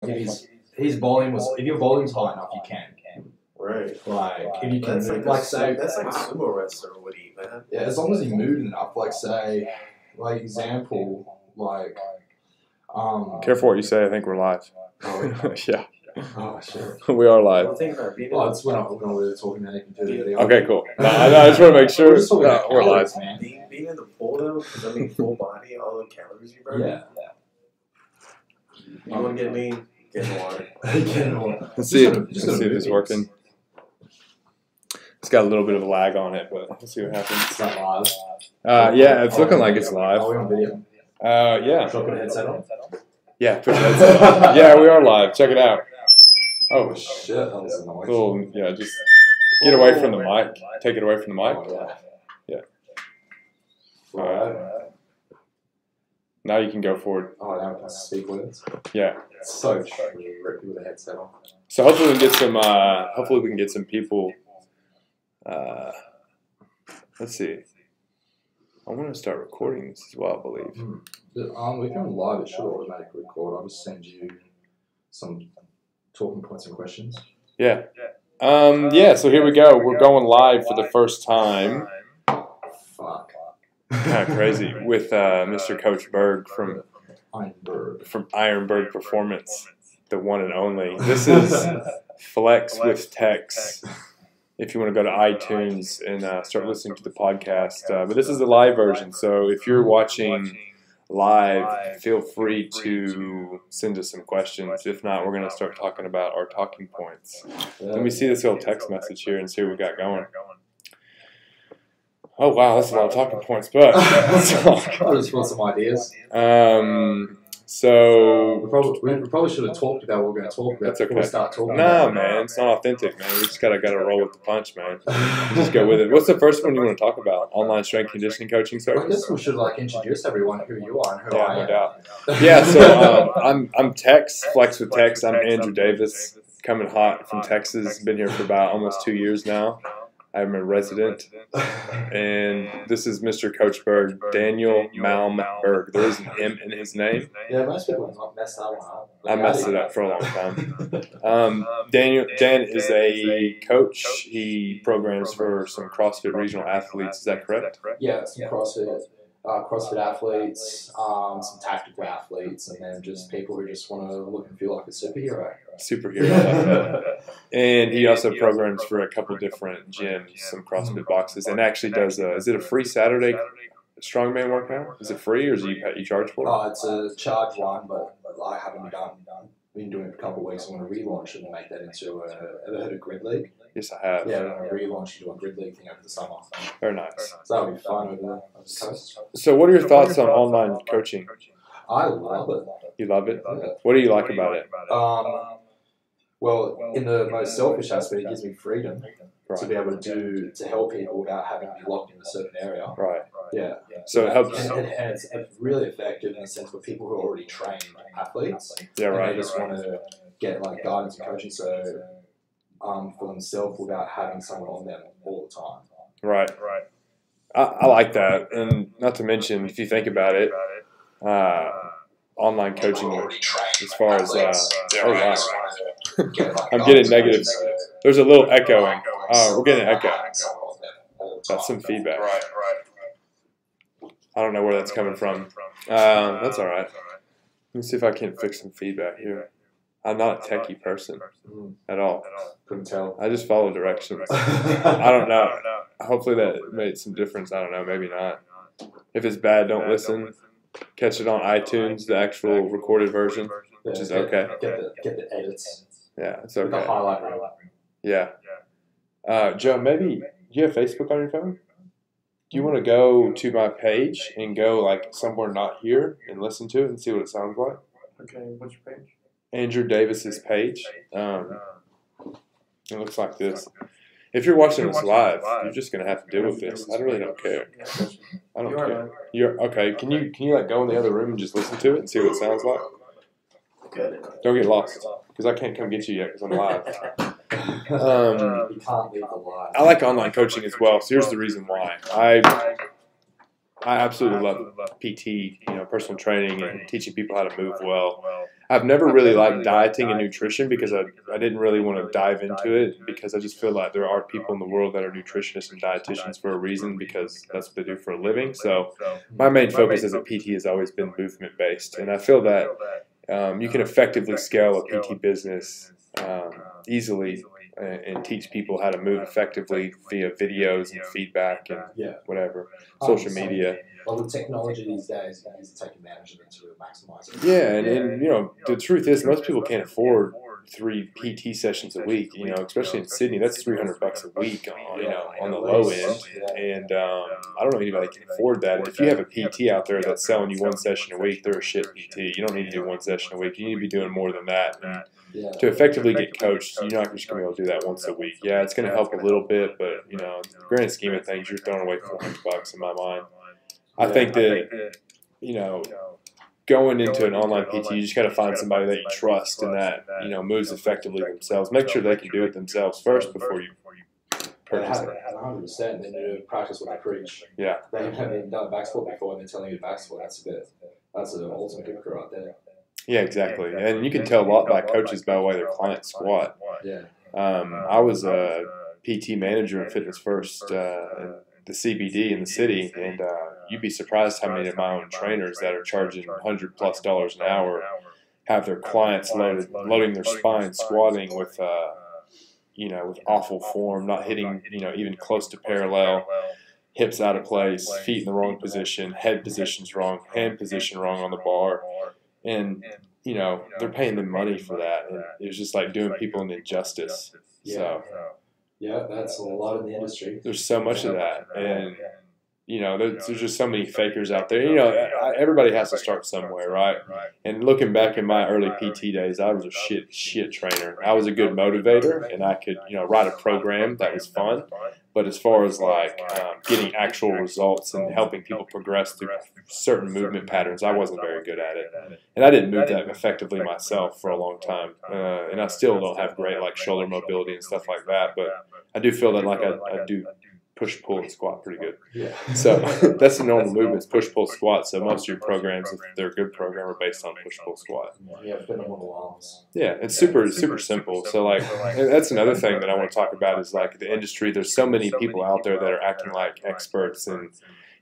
his volume was, if your volume's high enough, you can. Right. Like, if you can, say, that's like a sumo wrestler would eat, man. Yeah, as long as he moved enough, like, say, like, example, like, Careful what you say, I think we're live. Oh, yeah. Oh, shit. We are live. Oh, it's we're not really talking about anything to do. Okay, cool. No, I just want to make sure we're live. Man. Being in the pool, though, because I mean, full body, all the calories you burn. Yeah. You want to get lean? Get in the water. Get in the water. Let's see if it's working. It's got a little bit of a lag on it, but we'll see what happens. It's not live. Yeah, it's looking like it's live. Are we on video? Yeah. Should I put a headset on? Yeah, put your headset on. Yeah, we are live. Check it out. Oh, shit. That was annoying. Little, yeah, just get away from the mic. Take it away from the mic. Oh, yeah. All right. Now you can go forward. Oh, now we can speak words. Yeah. It's so true. Rippy with a headset on. So hopefully we can get some. Hopefully we can get some people. Let's see. I want to start recording this as well, I believe. We can live. It should automatically record. I'll just send you some talking points and questions. Yeah. So here we go. We're going live for the first time. Fuck. Kind of crazy with Mr. Coach Berg from Ironberg Performance, the one and only. This is Flex with Tex. If you want to go to iTunes and start listening to the podcast, but this is the live version. So if you're watching live, feel free to send us some questions. If not, we're going to start talking about our talking points. Let me see this little text message here and see what we got going. Oh, wow, that's a lot of talking points, but I just want some ideas. So we probably should have talked about what we're going to talk about before we start talking. No, man, it's not authentic, man. We just gotta roll with the punch, man. Just go with it. What's the first one you want to talk about? Online strength conditioning coaching service. I guess we should introduce everyone who you are and who I am. No doubt. Yeah, so I'm Tex, Flex with Tex. I'm Andrew Davis, coming hot from Texas. Been here for about almost 2 years now. I'm a resident, and this is Mr. Coach Berg, Daniel Malmberg. There is an M in his name. Yeah, most people have not messed that one up. I messed it up for a long time. Dan is a coach. He programs for some CrossFit regional athletes. Is that correct? Yeah, some CrossFit athletes, some tactical athletes, and then just people who just want to look and feel like a superhero. And he also programs for a couple different gyms, some CrossFit boxes, and actually does is it a free Saturday strongman workout? Is it free, or do you charge for it? It's a charge one, but I haven't been doing it for a couple of weeks. I'm going to relaunch it and make that into ever heard of Grid League? Yes, I have. Yeah, I'm going to relaunch into a Grid League thing over the summer. Very nice. So that'll be fun over the coast. So what are your thoughts on online coaching? I love it. You love it? Yeah. What do you like about it? Well, in the most selfish aspect, it gives me freedom Right. to be able to help people without having to be locked in a certain area. Right. Yeah. So it helps. And it's really effective in the sense for people who are already trained athletes. Yeah, right. And they just want to get guidance and coaching for themselves without having someone on them all the time. Right. I like that, and not to mention, if you think about it, online coaching as far as oh wow. I'm getting negatives. There's a little echoing. We're getting an echo. That's some feedback. I don't know where that's coming from. That's all right. Let me see if I can fix some feedback here. I'm not a techie person at all. Couldn't tell. I just follow directions. I don't know. Hopefully that made some difference. I don't know. Maybe not. If it's bad, don't listen. Catch it on iTunes, the actual recorded version, which is okay. Get the edits. Yeah, it's okay. The highlight reel. Yeah. Joe, maybe, do you have Facebook on your phone? Do you want to go to my page and go somewhere not here and listen to it and see what it sounds like? Okay, what's your page? Andrew Davis's page. It looks like this. If you're watching this live, you're just gonna have to deal with this. I really don't care. I don't care. You're okay. Can you go in the other room and just listen to it and see what it sounds like? Good. Don't get lost, because I can't come get you yet because I'm live. You can't leave the live. I like online coaching as well. So here's the reason why. I absolutely love PT, personal training and teaching people how to move well. I've never really liked dieting and nutrition because I didn't really want to dive into it because I just feel like there are people in the world that are nutritionists and dietitians for a reason because that's what they do for a living. So my main focus as a PT has always been movement based, and I feel that you can effectively scale a PT business easily and teach people how to move effectively via videos and feedback and whatever, social media. Well, the technology these days is to take advantage of it to really maximize it. Yeah, and you know, the truth is most people can't afford 3 PT sessions a week, you know, especially in Sydney. That's $300 a week, you know, on the low end. And I don't know anybody can afford that. And if you have a PT out there that's selling you 1 session a week, they're a shit PT. You don't need to do 1 session a week. You need to be doing more than that. And to effectively get coached, you're not just going to be able to do that once a week. Yeah, it's going to help a little bit, but, you know, in the grand scheme of things, you're throwing away $400 in my mind. I think that, you know, going into an online PT, you just got to find somebody that you trust and that, you know, moves effectively themselves. Make sure they can do it themselves first before you purchase them. 100%. They need to practice what they preach. Yeah. They haven't done back squat before and they're telling you to back squat. That's an ultimate hypocrite right there. Yeah, exactly. And you can tell a lot by coaches by the way their clients squat. Yeah. I was a PT manager at Fitness First, the CBD in the city, and you'd be surprised how many of my own trainers that are charging $100+ an hour have their clients loading their spine, squatting with, you know, with awful form, not hitting, you know, even close to parallel, hips out of place, feet in the wrong position, head position's wrong, hand position wrong on the bar, and you know they're paying them money for that, and it's just like doing people an injustice. So. Yeah, that's a lot in the industry. There's so much of that, and you know, there's just so many fakers out there. You know, everybody has to start somewhere, right? And looking back in my early PT days, I was a shit trainer. I was a good motivator, and I could, you know, write a program that was fun. But as far as like getting actual results and helping people progress through certain movement patterns, I wasn't very good at it. And I didn't move that effectively myself for a long time. And I still don't have great like shoulder mobility and stuff like that. But I do feel that like I do push, pull, and squat pretty good. Yeah. So that's the normal movements, push, pull, squat. So most of your programs, if they're a good program, are based on push, pull, squat. Yeah, phenomenal arms. Yeah, it's super simple. So like, and that's another thing that I want to talk about is like the industry. There's so many people out there that are acting like experts and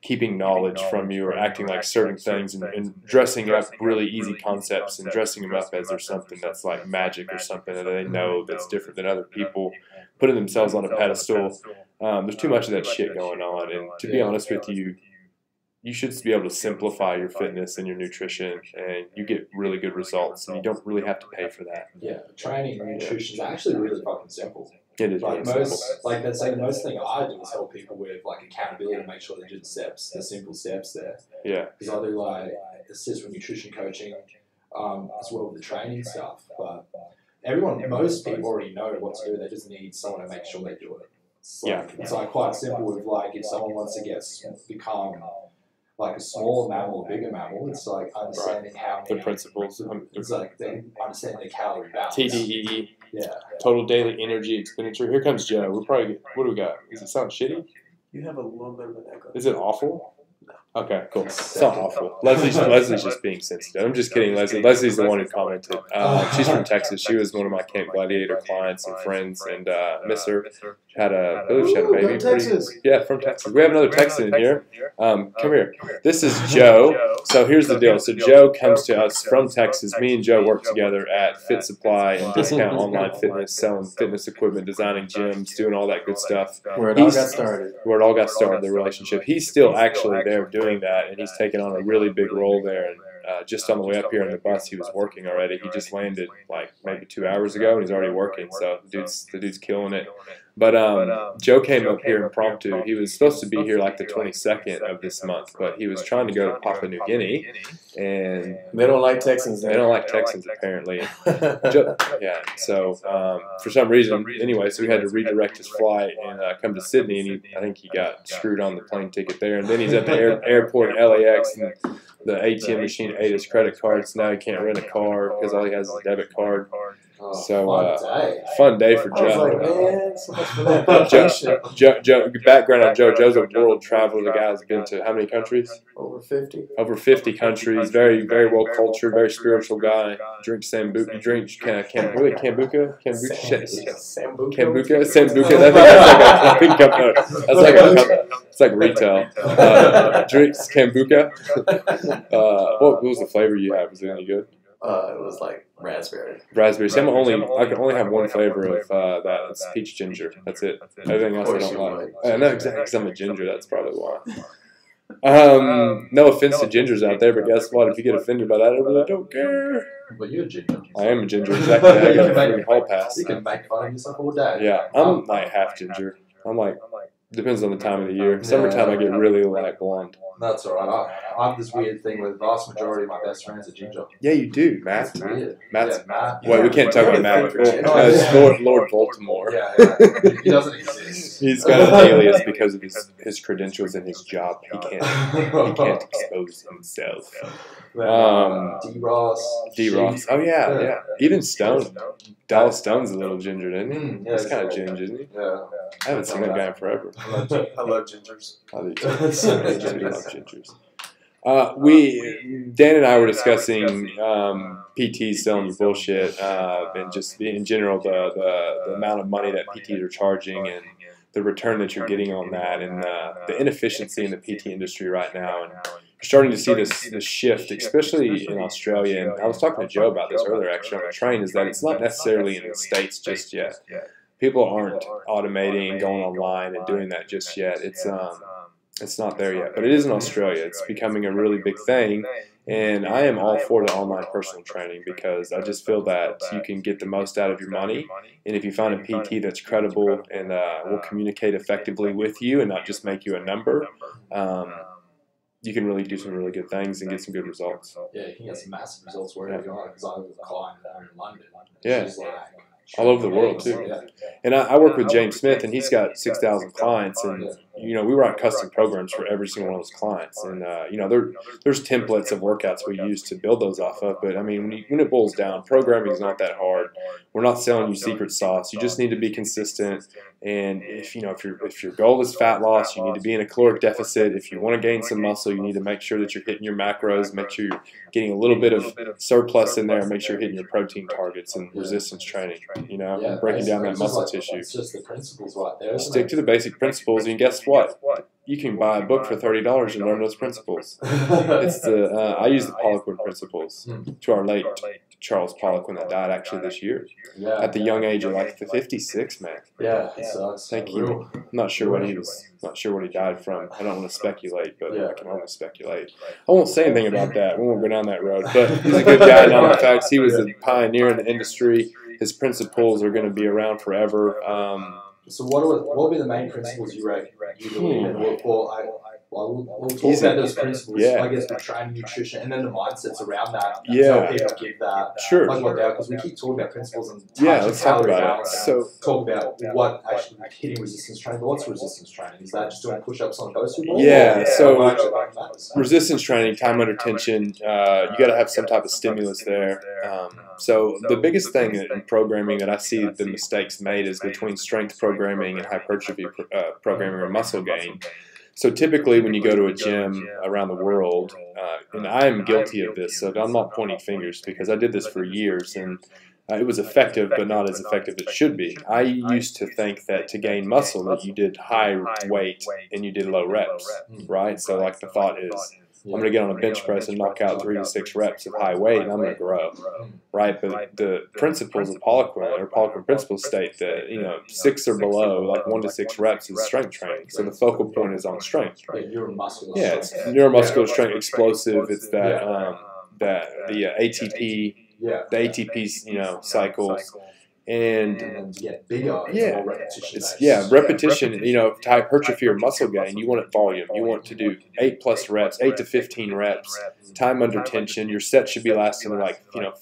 keeping knowledge from you or acting like certain things and dressing up really easy concepts and dressing them up as there's something that's like magic or something that they know that's different than other people, putting themselves on a pedestal. There's too much of that shit going on, and to be honest with you, you should be able to simplify your fitness and your nutrition, and you get really good results, and you don't really have to pay for that. Yeah, training and nutrition is actually really fucking simple. It is like really most, simple. like that's like the most thing I do is help people with like accountability to make sure they do the steps, the simple steps there. Yeah. Because I do like assist with nutrition coaching, as well with the training stuff. But most people already know what to do. They just need someone to make sure they do it. It's like quite simple with like if someone wants to become like a smaller mammal or bigger mammal, it's like understanding how many, the principles. It's like they understand their calorie balance. TDEE. Yeah. Total daily energy expenditure. Here comes Joe. We're probably. What do we got? Does it sound shitty? You have a little bit of an echo. Is it awful? Okay, cool. It's not awful. Leslie's just being sensitive. I'm just kidding, Leslie. Leslie's the one who commented. She's from Texas. She was one of my Camp Gladiator clients and friends, and miss her. I believe she had a baby. From Texas. We have another Texan in here. Come here. This is Joe. So here's the deal. So Joe comes to us from Texas. Me and Joe work together at Fit Supply and Discount Online Fitness, selling fitness equipment, designing gyms, doing all that good stuff. Where it all got started. Where it all got started, the relationship. He's still actually there doing that, and he's taken on a really big role there. And just on the way up here on the bus, he was working already. He just landed like maybe 2 hours ago, and he's already working. So the dude's killing it. But Joe came up here impromptu. He was supposed to be here like the 22nd of this month, but he was trying to go to Papua New Guinea, and they don't like Texans. They don't like Texans apparently. Yeah. So for some reason, anyway, so we had to redirect his flight and come to Sydney, and I think he got screwed on the plane ticket there, and then he's at the airport in LAX, and the ATM machine ate his credit card, so now he can't rent a car because all he has is a debit card. Fun day for I was Joe. like, man, so much for that. Joe, background on Joe. Joe's a world traveler. The guy's been to how many countries? Over 50. Over 50 countries. Very, very well cultured. Very spiritual guy. Drinks sambuca. Drinks kombucha. It's like retail. Drinks kombucha. What was the flavor you had? Was it any good? It was like raspberry. Raspberry. See, I can only have one flavor of that. It's peach ginger. That's it. Everything else I don't like. No, exactly. Because I'm a ginger. That's probably why. No offense to gingers out there, but guess what? If you get offended by that, I really don't care. But you're a ginger. I am a ginger. Exactly. I got a freaking hall pass. You can make fun of yourself all day. Yeah, I'm like half ginger. I'm like, depends on the time of the year. Summertime, I get really light blonde. That's all right. I have this weird thing where the vast majority of my best friends are ginger. Yeah, you do, Matt. It's weird. Matt's. Yeah, Matt. Well, we can't talk about Matt. Yeah. Lord Baltimore. Yeah. He doesn't exist. He's got an alias because of his credentials and his job. He can't expose himself. D-Ross. Oh yeah. Even Stone. Dallas Stone's a little ginger, isn't he? He's kind of ginger, isn't he? Yeah. I haven't seen that guy in forever. I love gingers. I do too. I do love gingers. Dan and I were discussing PTs selling you bullshit, and just in general the amount of money that PTs are charging and the return that you're getting on that, and the inefficiency in the PT industry right now. And you're starting to see this shift, especially in Australia. And I was talking to Joe about this earlier, actually, on the train, is that it's not necessarily in the States just yet. People aren't automating and going online and doing that just yet. It's not there yet, but it is in Australia. It's becoming a really big thing, and I am all for the online personal training because I just feel that you can get the most out of your money, and if you find a PT that's credible and will communicate effectively with you and not just make you a number, you can really do some really good things and get some good results. Yeah, you can get some massive results wherever you are, because I have a client in London. Yeah. All over the world too. And I work with James Smith, and he's got 6,000 clients, and we write custom programs for every single one of those clients. And there's templates of workouts we use to build those off of. But I mean, when it boils down, programming is not that hard. We're not selling you secret sauce. You just need to be consistent. And if your goal is fat loss, you need to be in a caloric deficit. If you want to gain some muscle, you need to make sure that you're hitting your macros, make sure you're getting a little bit of surplus in there, make sure you're hitting your protein targets and resistance training. Breaking down that muscle tissue. It's just the principles right there. Stick to the basic principles, and guess what? You can buy a book for $30 and learn those principles. It's I use the Poliquin principles to our late Charles Poliquin that died actually this year at the young age of like 56, man. Yeah, it sucks. Thank you. I'm not sure what he died from. I don't want to speculate, but I can only speculate. I won't say anything about that. We won't go down that road. But he's a good guy. Now, in fact, he was a pioneer in the industry. His principles are going to be around forever. So what would be the main principles you reckon you believe in? We'll talk about those principles, I guess, with training, nutrition, and then the mindsets around that. So people give that. Sure. Because we keep talking about principles and let's talk about it. So talk about what actually hitting resistance training. But what's resistance training? Is that just doing push-ups on those two balls? So resistance training, time under tension, you got to have some type of stimulus there. So the biggest thing in programming that I see the mistakes made is between strength programming and hypertrophy programming or muscle gain. So typically when you go to a gym around the world, and I am guilty of this, so I'm not pointing fingers because I did this for years, and it was effective but not as effective as it should be. I used to think that to gain muscle that you did high weight and you did low reps, right? So like the thought is, I'm going to get on a bench press and knock out 3 to 6 reps of high weight, and I'm going to grow, right? But the principles of Poliquin principles state that 6 or below, like 1 to 6 reps, is strength training. So the focal point is on strength. Neuromuscular. Yeah, it's neuromuscular strength, explosive. It's that the ATP, the ATP cycles. And to get bigger, it's more repetition. Repetition. To hypertrophy or muscle gain, you want it volume. You want to do 8+ reps, 8 to 15 reps, time under tension. Your set should be lasting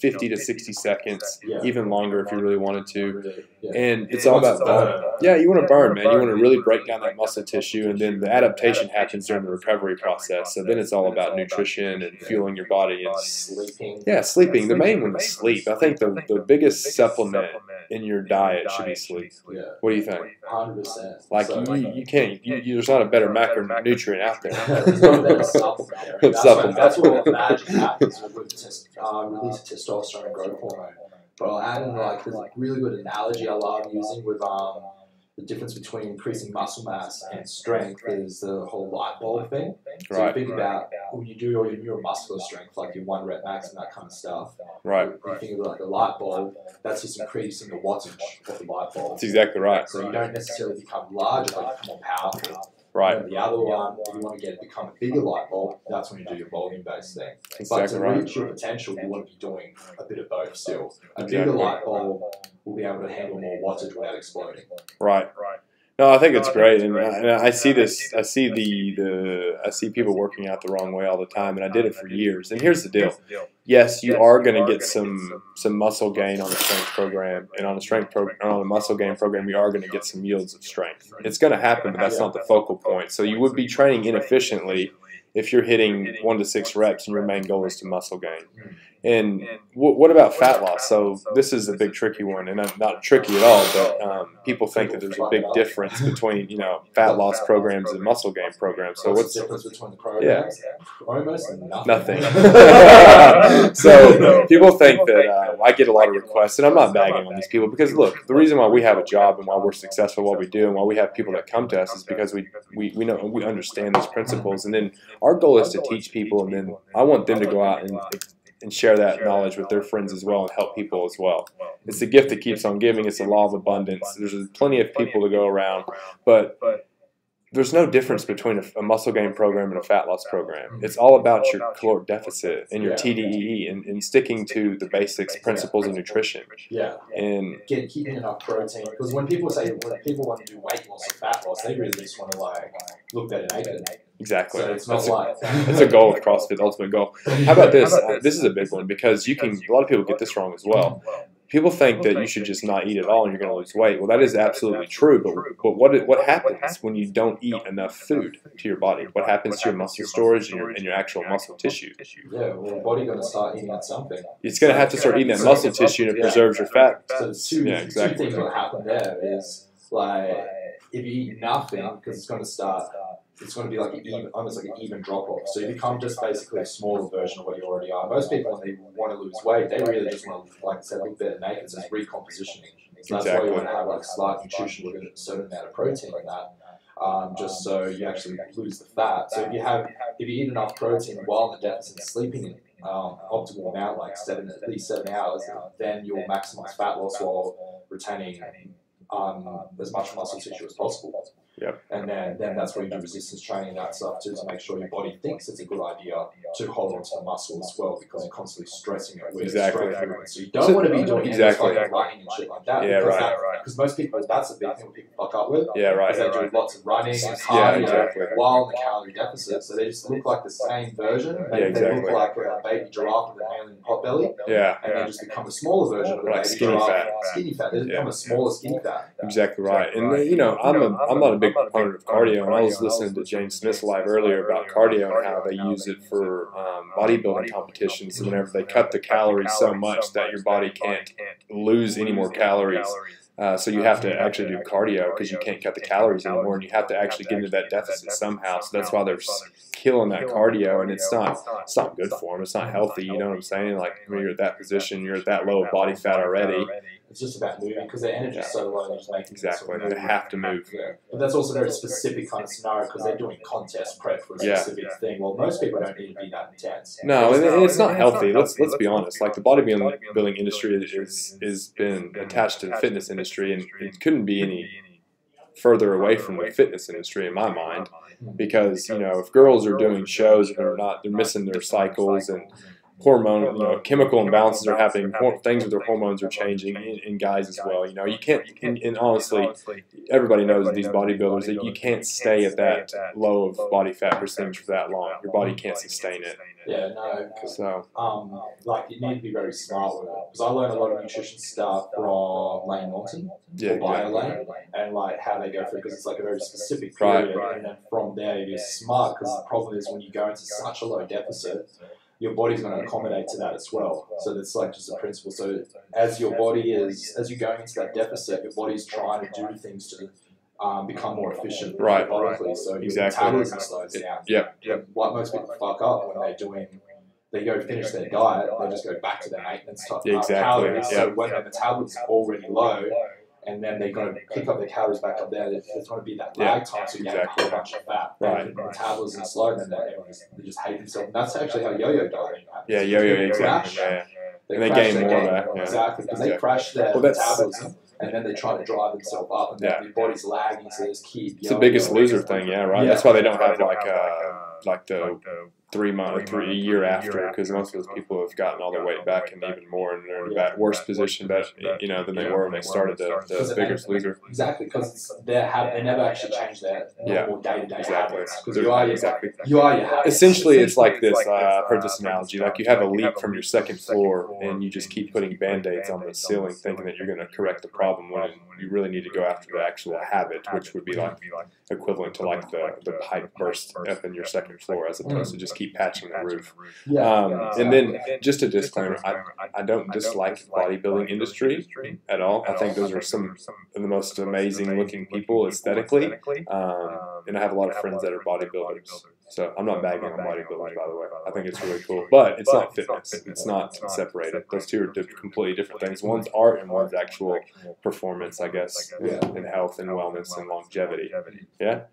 50 to 60 seconds, even longer if you really wanted to. And it's all about volume. Yeah, you want to burn, man. You want to really break down that muscle tissue, and then the adaptation happens during the recovery process. So then it's all about nutrition and fueling your body and sleeping. Yeah, sleeping. The main one is sleep. I think the biggest supplement in your diet should be sleep. Yeah. What do you think? 100%. Like you can't. There's not a better macronutrient out there. There's not a better supplement. That's what magic happens with release of testosterone and growth hormone. But I'll add in there's a really good analogy I love using with the difference between increasing muscle mass and strength is the whole light bulb thing. So you think about when you do all your neuromuscular strength, like your 1 rep max and that kind of stuff. Right. You think of it like a light bulb, that's just increasing the wattage of the light bulb. That's exactly right. So you don't necessarily become larger, but you become more powerful. Right. And the other one, if you want to become a bigger light bulb, that's when you do your volume-based thing. Exactly but to reach your potential, you want to be doing a bit of both still. A bigger light bulb will be able to handle more wattage without exploding. Right. No, I think it's great, and I see this. I see I see people working out the wrong way all the time, and I did it for years. And here's the deal: yes, you are going to get some muscle gain on the strength program, and on a muscle gain program, you are going to get some yields of strength. It's going to happen, but that's not the focal point. So you would be training inefficiently if you're hitting 1 to 6 reps and your main goal is to muscle gain. And what about fat loss? So this is a big tricky one, and not tricky at all, but people think that there's a big difference between fat loss programs and muscle gain programs. So what's the difference between the programs? Yeah. Almost nothing. So people think that I get a lot of requests, and I'm not bagging on these people because look, the reason why we have a job and why we're successful at what we do and why we have people that come to us is because we know we understand these principles, and then our goal is to teach people, and then I want them to go out and share that knowledge with their friends as well and help people as well. It's the gift that keeps on giving. It's the law of abundance. There's plenty of people to go around, but there's no difference between a muscle gain program and a fat loss program. It's all about your caloric deficit and your TDEE and sticking to the basics, principles of nutrition. Yeah. And keeping enough protein. Because when people want to do weight loss or fat loss, they really just want to look better naked. Exactly. So it's not that's a goal of CrossFit, the ultimate goal. How about this? This is a big one because a lot of people get this wrong as well. People think that you should just not eat at all and you're going to lose weight. Well, that is absolutely true, but what happens when you don't eat enough food to your body? What happens to your muscle storage and your actual muscle tissue? Yeah, well, your body's going to start eating at something. It's going to have to start eating that muscle tissue and it preserves your fat. So the two things that happen there is, if you eat nothing, because it's going to be almost like an even drop-off. So you become just basically a smaller version of what you already are. Most people, when they want to lose weight, they really just want to, like I said, look better naked. It's just recompositioning. So that's why you want to have slight nutrition with a certain amount of protein in that, just so you actually lose the fat. So if you eat enough protein while in the deficit and sleeping in optimal amount, like at least 7 hours, then you'll maximize fat loss while retaining as much muscle tissue as possible. Yep. And then that's where you do resistance training and that stuff too, to make sure your body thinks it's a good idea to hold on to the muscle as well, because you're constantly stressing it with strength movement. So you don't want to be doing anything like running and shit like that. Because most people, that's a big thing that people fuck up with. Yeah, right. Because they do lots of running and cardio while in the calorie deficit, so they just look like the same version. They look like a baby giraffe with an alien pot belly. Yeah. And they just become a smaller version of the baby giraffe. Skinny fat. They become a smaller skinny fat. Exactly right. And I'm not a big proponent of cardio, and I was listening to James Smith's live earlier about cardio and how they use it for bodybuilding competitions. And whenever they cut the calories so much that your body can't lose any more calories, so you have to actually do cardio because you can't cut the calories anymore, and you have to actually get into that deficit somehow. So that's why they're killing that cardio, and it's not good for them. It's not healthy. You know what I'm saying? Like when you're at that position, you're at that low of body fat already. It's just about moving because their energy is so low. They're just making they have to move. Yeah. But that's also a very specific kind of scenario because they're doing contest prep for a specific thing. Well, most people don't need to be that intense. No, and it's not healthy. Let's be honest. Like the bodybuilding industry is been attached to the fitness industry, and it couldn't be any further away from the fitness industry in my mind, because if girls are doing shows and they're missing their cycles, and hormone, chemical imbalances are happening. Things with their hormones are changing in guys as well. You can't, and honestly, everybody knows these bodybuilders that you can't stay at that low of body fat percentage for that long. Your body can't sustain it. Yeah, no. So, like you need to be very smart with it. Because I learned a lot of nutrition stuff from Lane Norton, yeah, Lane, and like how they go through, because it's like a very specific period, and then from there you're smart. Because the problem is when you go into such a low deficit, your body's going to accommodate to that as well. So that's like just a principle. So as your body is, as you're going into that deficit, your body's trying to do things to become more efficient metabolically. So your metabolism slows down. Yep. What most people fuck up when they go finish their diet, they just go back to their maintenance type calories. So when their metabolism is already low, and then they're going to pick up their calories back up there, there's going to be that lag time, so you get a whole bunch of fat. Right. The metabolism is slow, and then they just hate themselves. And that's actually how yo-yo dieting happens. Yeah, yo-yo, exactly. And they gain more back. Yeah. Exactly, because they crash their metabolism, and then they try to drive themselves up, and then their body's lagging, so they just keep. It's the biggest loser thing, right? That's why they don't have like the 3 months, a year after, because most of those people have gotten all their weight back and even more, and they're in a worse position, than they were when they started the biggest loser. Exactly, because they never actually change their normal day-to-day habits. Because you are your habits. Essentially, it's like this. I've heard this analogy: like you have a leak from your second floor, and you just keep putting band-aids on the ceiling, thinking that you're going to correct the problem, when you really need to go after the actual habit, which would be like equivalent to like the pipe burst up in your second floor, as opposed to just keep patching the roof. And then just a disclaimer, I don't dislike the bodybuilding industry at all. I think those are some of the most amazing looking people aesthetically, and I have a lot of friends that are bodybuilders. So I'm not bagging on bodybuilders, by the way. I think it's really cool. But it's not fitness. It's not separated. Those two are completely different things. One's art and one's actual performance, I guess, in health and wellness and longevity. Yeah?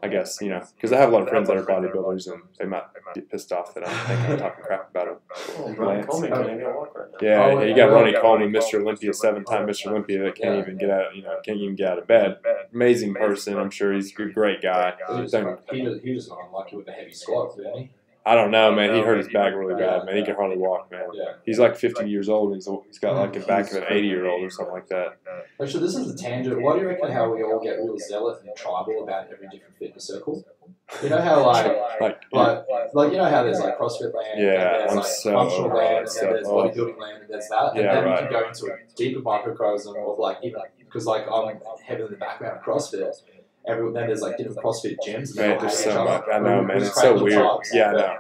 I guess, because I have a lot of friends that are bodybuilders, and they might get pissed off that I'm talking crap about them. Yeah, you got Ronnie Coleman, Mr. Olympia, 7-time Mr. Olympia, that can't even get out of bed. Amazing person. I'm sure he's a great guy. He was not unlucky with the heavy squat, didn't he? I don't know, man. He hurt his back really bad, man. He can hardly walk, man. He's like 50 years old, and he's got like the back of an 80-year-old or something like that. Actually, this is a tangent. Why do you reckon how we all get real zealot and tribal about every different fitness circle? You know how like you know how there's like CrossFit land, and there's like functional land, and then there's bodybuilding land, and there's that, and then you can go into a deeper microcosm of like, because like I'm heavily in the background of CrossFit. Then there's like different CrossFit gyms. Man, there's so much. I know, man. It's so weird. Yeah,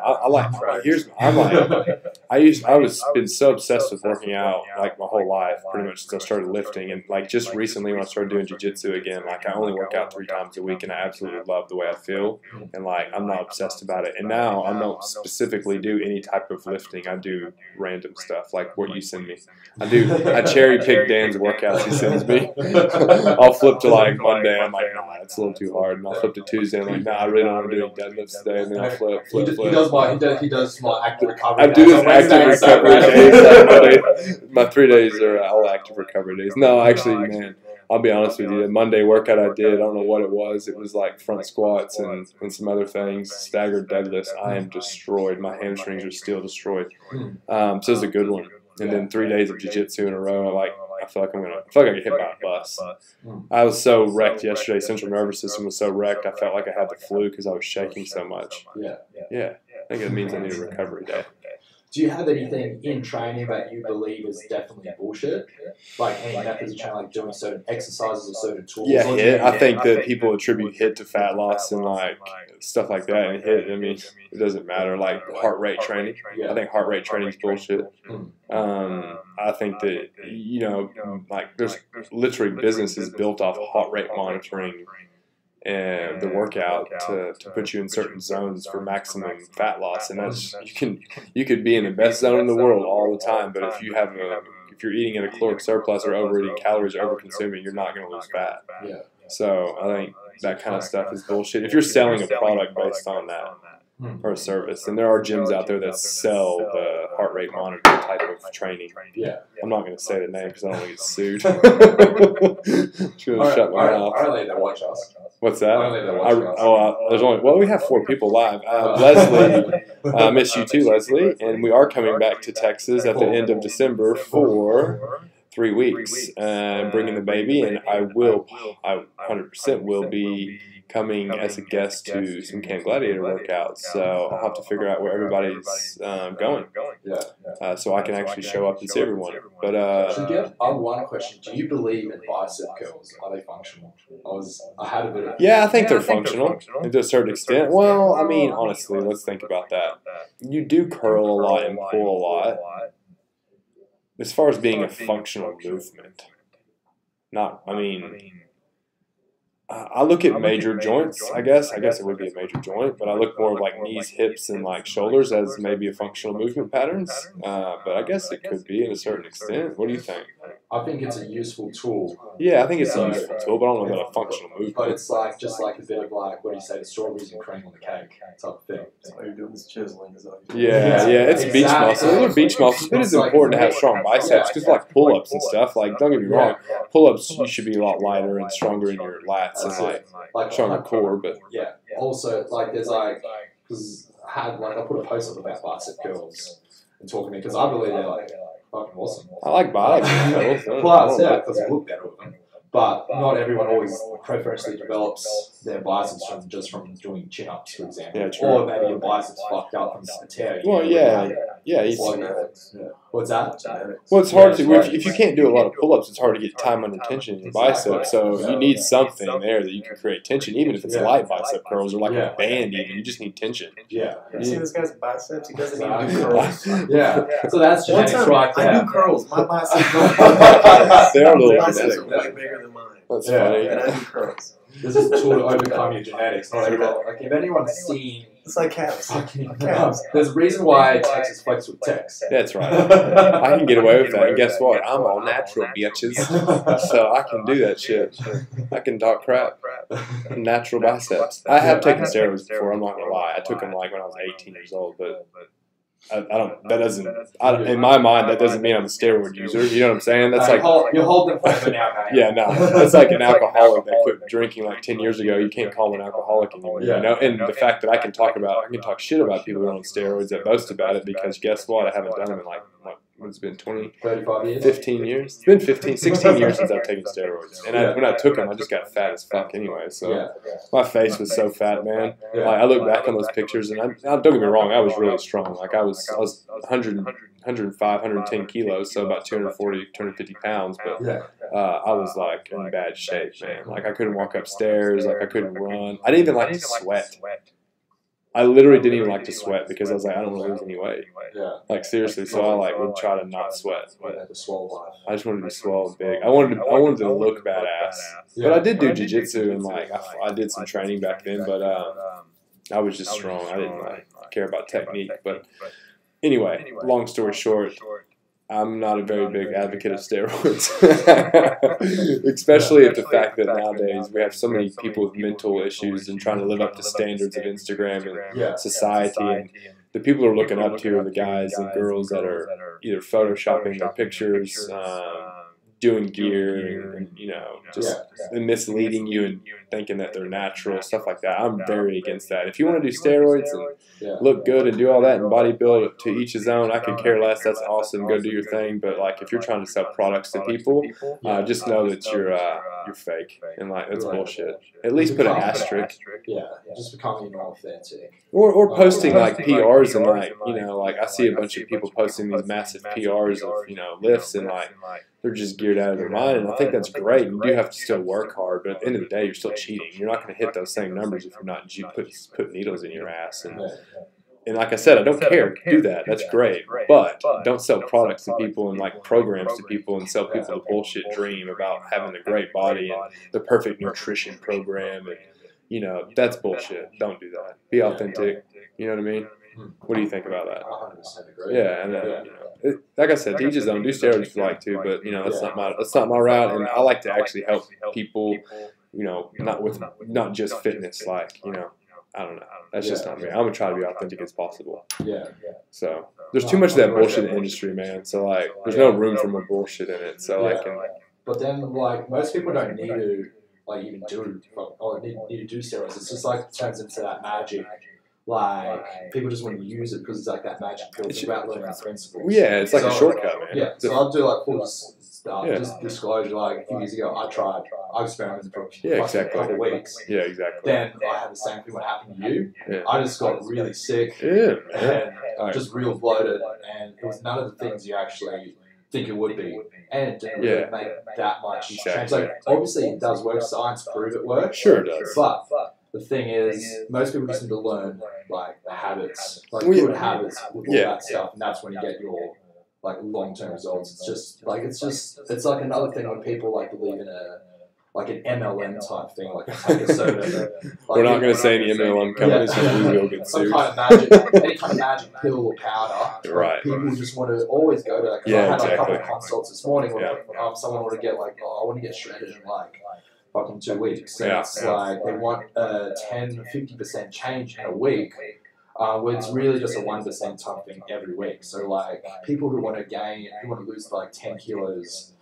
I was been so obsessed with working out like my whole life, pretty much since I started lifting, and like just recently when I started doing jiu-jitsu again, like I only work out 3 times a week, and I absolutely love the way I feel, and like I'm not obsessed about it. And now I don't specifically do any type of lifting. I do random stuff like what you send me. I cherry pick Dan's workouts he sends me. I'll flip to like Monday. I'm like, nah, it's a little too hard, and I'll flip to Tuesday. I'm like, nah, I really don't want to do any deadlifts today, and then I'll flip. He does my active recovery. I do this active recovery days. My 3 days are all active recovery days. No, actually, man, I'll be honest with you. The Monday workout I did, I don't know what it was. It was like front squats and some other things, staggered deadlifts. I am destroyed. My hamstrings are still destroyed. So it's a good one. And then 3 days of jiu-jitsu in a row, I feel like I get hit by a bus. I was so wrecked yesterday. Central nervous system was so wrecked. I felt like I had the flu because I was shaking so much. Yeah. I think it means I need a recovery day. Do you have anything in training that you believe is definitely bullshit? Like any methods of training, like doing certain exercises or certain tools? Yeah, HIIT. I think that people attribute HIIT to fat loss and like stuff like that. And HIIT, I mean, it doesn't matter. Like heart rate training. I think heart rate training is bullshit. I think that, like there's literally businesses built off heart rate monitoring and the workout to put you in certain zones for maximum fat loss, and that's you could be in the best zone in the world all the time, but if you're eating at a caloric surplus or overeating calories or over consuming, you're not going to lose fat. So I think that kind of stuff is bullshit. If you're selling a product based on that or a service, and there are gyms out there that sell the heart rate monitor type of training. I'm not going to say the name because I don't want to get sued. She's going to shut my mouth. All right, watch us. What's that? Only the watch There's only we have 4 people live. Leslie, I miss you too, Leslie, and we are coming back to Texas at the end of December for 3 weeks and bringing the baby, and I 100% will be coming as a guest to some Camp Gladiator workouts. So I'll have to figure out where everybody's going. So I can actually show up and see everyone. But I have one question. Do you believe in bicep curls? Are they functional? I had a bit of... Yeah, I think they're functional to a certain extent. Well, I mean, honestly, let's think about that. You do curl a lot and pull a lot. As far as being a functional movement, I look at major joints, I guess it would be a major joint, but I look more like knees, hips, and like shoulders as maybe a functional movement patterns. But I guess it could be in a certain extent. What do you think? I think it's a useful tool. Yeah, I think it's a useful tool, but I don't know about a functional movement. But it's just like a bit of like, what do you say, the strawberries and cream on the cake type of thing. So all you're doing is chiseling. Yeah, it's beach muscles. Those are beach muscles. It is important to have strong biceps because like pull-ups and stuff, like don't get me wrong, pull-ups you should be a lot lighter and stronger in your lats and like stronger core, but yeah. Also, like there's like, because I put a post up about bicep curls and talking because I believe they're like fucking awesome. I like bicep curls. Plus, yeah, because you look better with them. But not everyone always preferentially develops their biceps just from doing chin-ups, for example. Yeah, true. Or maybe your biceps fucked up from a tear. Well, yeah. What's that? Well, it's hard to if you can't do a lot of pull-ups, it's hard to get time under tension in your biceps. So you need something there that you can create tension, even if it's light bicep curls or like a band. Even you just need tension. Yeah. You see this guy's biceps? He doesn't even do curls. Yeah. So that's genetics, right? I do curls. My biceps don't. They're a little biceps are way bigger than mine. That's funny. And I do curls. This is a tool to overcome your genetics. Not everyone, like if anyone's seen, it's like calves. There's a reason why Tex is flexed with Tex. That's right. I can get away with that. And guess what? I'm all natural, bitches. So I can do that shit. I can talk crap. Natural biceps. I have taken steroids before. I'm not gonna lie. I took them like when I was 18 years old, but. In my mind, that doesn't mean I'm a steroid user. You know what I'm saying? That's like you're holding for now, man. Yeah, no, that's like an alcoholic that quit drinking like 10 years ago. You can't call them an alcoholic anymore. You know, and the fact that I can talk shit about people who are on steroids that boast about it because guess what? I haven't done them in like it's been 35 years? 15 years? It's been 16 years since I've taken steroids. And when I took them, I just got fat as fuck anyway. So my face was so fat, man. Like, I look back on those pictures, and don't get me wrong, I was really strong. Like I was 105, 110 kilos, so about 240, 250 pounds. But I was like in bad shape, man. Like I couldn't walk upstairs. Like I couldn't run. I didn't even like to sweat. I literally didn't even like to sweat because I was like, I don't want to lose any weight. Like seriously, so I would try to not sweat. But I just wanted to be swole and big. I wanted to look badass. But I did do jiu-jitsu and like I did some training back then. But I was just strong. I didn't care about technique. But anyway, long story short, I'm not a very big advocate of steroids, especially if the fact that nowadays we have so many people with mental issues and trying to live up to standards of Instagram and society. And the people who are looking up to are the guys and girls that are either photoshopping their pictures, doing gear, and just misleading you and thinking that they're natural, stuff like that. I'm very against that. If you want to do steroids and look good and do all that and bodybuild, to each his own, I could care less. That's awesome. Go do your thing. But like, if you're trying to sell products to people, just know that you're fake and like that's bullshit. At least put an asterisk. Yeah, just becoming more authentic. Or posting like PRs and like I see a bunch of people posting these massive PRs of lifts and like they're just geared out of their mind, and I think that's great. You do have to still work hard, but at the end of the day, you're still cheating. You're not going to hit those same numbers if you're not put needles in your ass. And like I said, I don't care. Do that. That's great. But don't sell products to people and like programs to people and sell people the bullshit dream about having a great body and the perfect nutrition program. And, that's bullshit. Don't do that. Be authentic. You know what I mean? What do you think about that? 100% agree. Yeah, and like I said, to each his own. Do steroids if you like to, but that's not my route. And I like to actually help people, not just fitness. Like I don't know. That's just not me. I'm gonna try to be authentic as possible. So there's too much of that bullshit in the industry, man. So like, there's no room for more bullshit in it. So But then like most people don't need to like even do or need to do steroids. It's just like it turns into that magic. Like people just want to use it because it's like that magic pill. It's about learning its principles. Yeah, it's like a shortcut, man. Yeah, so I'll do like full stuff. Just disclosure. Like a few years ago, I experimented for a couple of weeks. Yeah, exactly. Then I had the same thing what happened to you. Yeah. I just got really sick and just real bloated, and it was none of the things you actually think it would be, and it didn't really make that much change. Like obviously it does work. Science prove it works. Sure it does. But the thing is, most people just need to learn like the habits, like good habits with all that stuff, and that's when you get your like long-term results. It's just like it's like another thing when people like believe in an MLM type thing, like take a soda. We're not going to say any MLM companies because we will get sued. Some kind of magic, any kind of magic pill or powder. Right. People just want to always go to that. Cause I had like, a couple of consults this morning where someone wanted to get like, I want to get shredded in like fucking 2 weeks. And it's like they want a 10-50% change in a week. Where it's really just a 1% type thing every week. So like people who want to lose like 10 kilos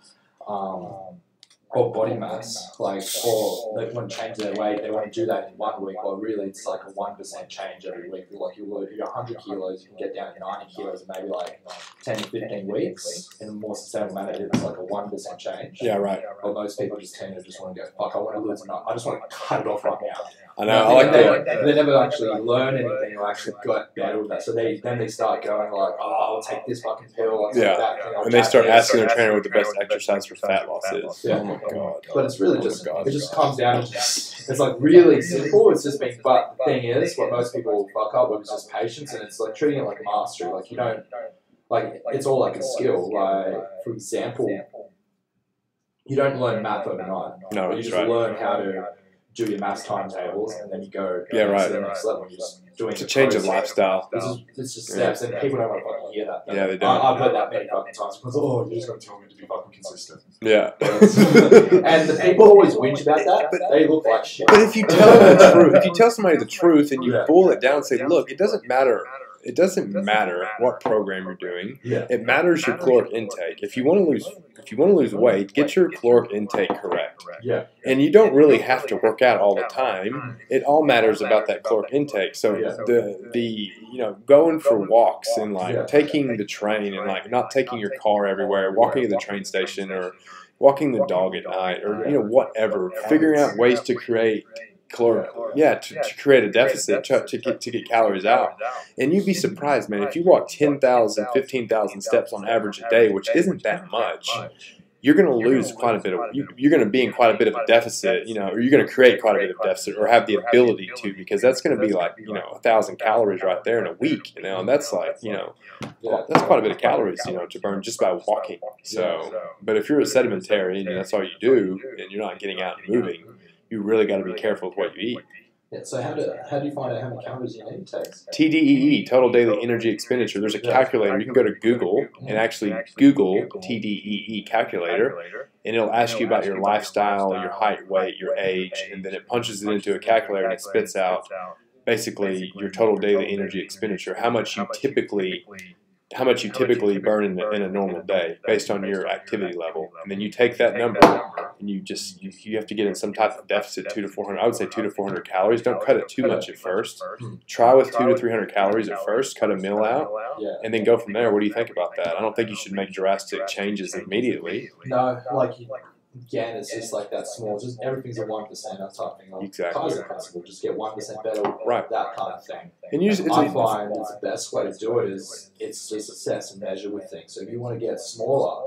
or body mass, like, or they want to change their weight, they want to do that in 1 week, or really it's like a 1% change every week. Like you're 100 kilos, you can get down to 90 kilos in maybe like 10 to 15 weeks in a more sustainable manner. It's like a 1% change. Yeah, right. But most people just tend to just want to go, fuck, I want to lose enough. I just want to cut it off right now. I know. I like that. They never actually learn anything or actually got better with that. So they start going like, I'll take this fucking pill. I'll take that thing, and they start asking their trainer what the best exercise for fat loss is. Yeah. Oh my god. But it's really just it just comes down to it's like really simple. It's just being. But the thing is, what most people fuck up with is just patience, and it's like treating it like mastery. Like you don't like it's all like a skill. Like for example, you don't learn math overnight. No, you just learn how to do your maths timetables, and then you go to the next level. You're just doing it's a change of lifestyle. It's just steps, and people don't want to fucking hear that. Yeah, they don't. I've heard that many fucking times because you're just going to tell me to be fucking consistent. Yeah. And the people always whinge about that, but they look like shit. But if you tell them the truth, if you tell somebody the truth and you boil it down and say, look, it doesn't matter. It doesn't matter what program you're doing. Yeah. It matters your caloric intake. If you want to lose weight, get your caloric intake correct. Yeah. And you don't really have to work out all the time. It all matters about that caloric intake. So the going for walks and like taking the train and like not taking your car everywhere, walking to the train station or walking the dog at night or whatever, figuring out ways to create caloric, to create a deficit to get calories out. And you'd be surprised, man, if you walk 10,000, 15,000 steps on average a day, which isn't that much, you're going to lose quite a bit of, you're going to be in quite a bit of a deficit, or you're going to create quite a bit of deficit or have the ability to, because that's going to be like, 1,000 calories right there in a week, and that's like, that's quite a bit of calories, to burn just by walking. So, but if you're a sedentary and that's all you do and you're not getting out and moving, you really got to be careful with what you eat. Yeah, so how do you find out how many calories you need, Tex? TDEE, Total Daily Energy Expenditure. There's a calculator. You can go to Google and actually Google TDEE calculator, and it'll ask you about your lifestyle, your height, weight, your age, and then it punches it into a calculator and it spits out basically your total daily energy expenditure, how much you typically burn in a normal day based on your activity level. And then you take that number and you have to get in some type of deficit, 200 to 400. I would say 200 to 400 calories. Don't cut it too much at first. Try with 200 to 300 calories at first. Cut a meal out, and then go from there. What do you think about that? I don't think you should make drastic changes immediately. No, again, it's just like that small. Just everything's a 1% that type thing. Like exactly. Kaizen principle, just get 1% better. Right. That kind of thing. And I find it's the best way to do it is it's just assess and measure with things. So if you want to get smaller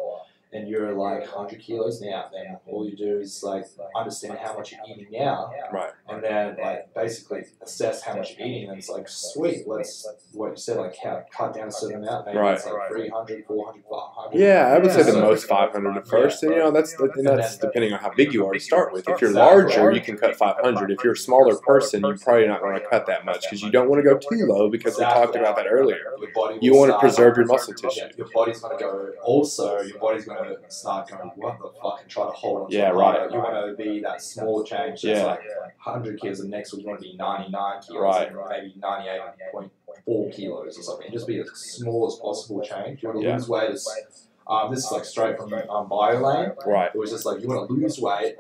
and you're like 100 kilos now, then all you do is like understand how much you're eating now, right? And then like basically assess how much you're eating, and it's like sweet. Let's what you said, like cut down a certain amount. Maybe it's like 300, 400, 500. Yeah, I would say the most 500 at first, and that's depending on how big you are to start with. If you're larger, you can cut 500. If you're a smaller person, you're probably not going to cut that much because you don't want to go too low because we talked about that earlier. You want to preserve your muscle tissue. Your body's going to go. Also, your body's going to start going, what the fuck, and try to hold on to right. You want to be that small change that's like 100 kilos, and next week you want to be 99 kilos, and maybe 98.4 kilos or something. Just be as small as possible change. You want to lose weight. This is like straight from BioLane. Right. It was just like, you want to lose weight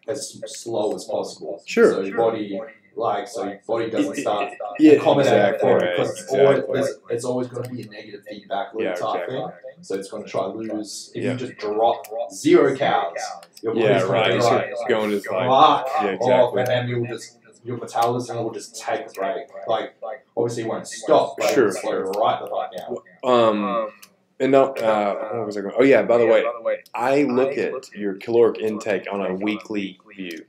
as slow as possible. Sure. So your body, doesn't start Yeah, accommodating for it, right, because it's always going to be a negative feedback loop type thing. So it's going to try to lose. If you just drop 0 cows, your body's going to be going to off, exactly. and then your metabolism will just take a break. Like, obviously, it won't stop, but Sure. it'll slow right the fuck down. And no, what was I going? Oh yeah, by the way, I look at your caloric intake on a weekly view.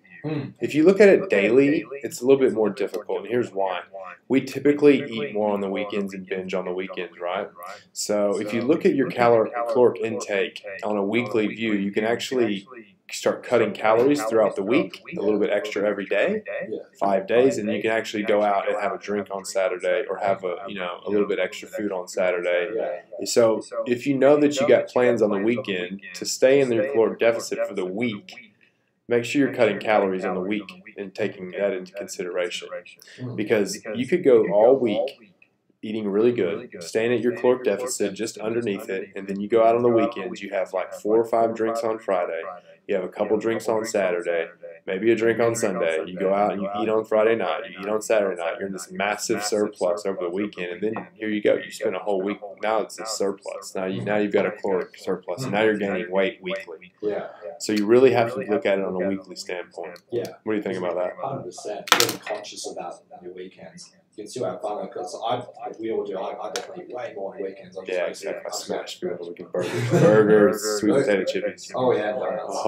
If you look at it daily, it's a little bit more difficult, and here's why. We typically eat more on the weekends and binge on the weekends, right? So if you look at your caloric intake on a weekly view, you can actually start cutting calories throughout the week, a little bit extra every day, 5 days, and you can actually go out and have a drink on Saturday, or have a little bit extra food on Saturday. So if you know that you got plans on the weekend to stay in your caloric deficit for the week, make sure you're cutting calories on the week and taking that into consideration, because you could go all week eating really good, staying at your caloric deficit just underneath it, and then you go out on the weekends, you have like 4 or 5 drinks on Friday, you have a couple drinks on Saturday, maybe a drink on Sunday, you go out and you eat on Friday night, you eat on Saturday night, you're in this massive surplus over the weekend, and then here you go, you spend a whole week, now it's a surplus, now you've got a caloric surplus, and now you're gaining weight weekly. So you really have to look at it on a weekly standpoint. What do you think about that? 100%. Being conscious about your weekends. You can still have fun, because we all do. I definitely eat way more on weekends. Exactly. I smash food on the weekend. Burgers, sweet potato chips. Oh yeah, donuts.